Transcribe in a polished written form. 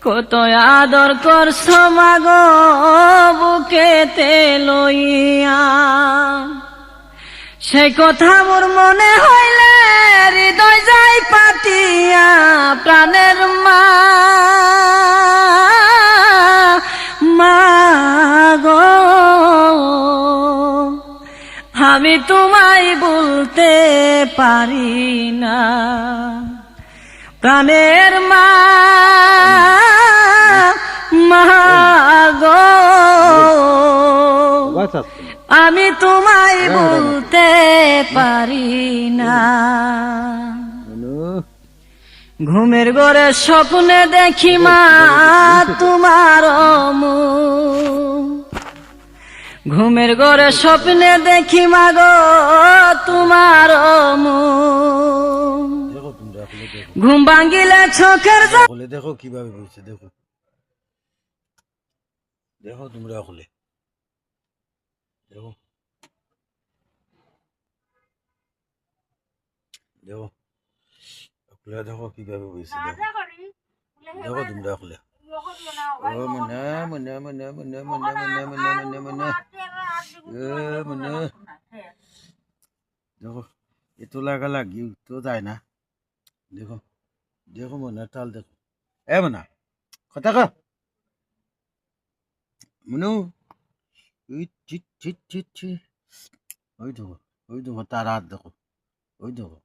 কত আদর করছো মাগো বুকেতে লইয়া, সে কথা মোর মনে হইলে হৃদয় যাই পাতিয়া। প্রাণের মা মাগো, আমি তোমায় বলতে পারি না। প্রাণের মা মাগো, আমি তোমায় বলতে পারি না। ঘুমের ঘরে স্বপ্নে দেখি মা তোমার মুখ, ঘুমের ঘরে স্বপ্নে দেখি মাগো তোমার মুখ। ঘুম ভাঙ্গিলে চোখের দেখো কিভাবে বলছে, দেখো দেখো তোমরা খুলে দেখো, দেখো খুলে দেখো কিভাবে বলছে, দেখো তোমরা খুলে। ও মনে মনে মনে মনে মনে মনে মনে মনে মনে মনে দেখো, এতো লাগা লাগি তো যায় না। দেখো দেখো মনে তাল দেখো, এ মনে কথা কা মনু, ওই চিট চিট চিট চিট, ওই দেখো তার হাত দেখো, ওই দেখো।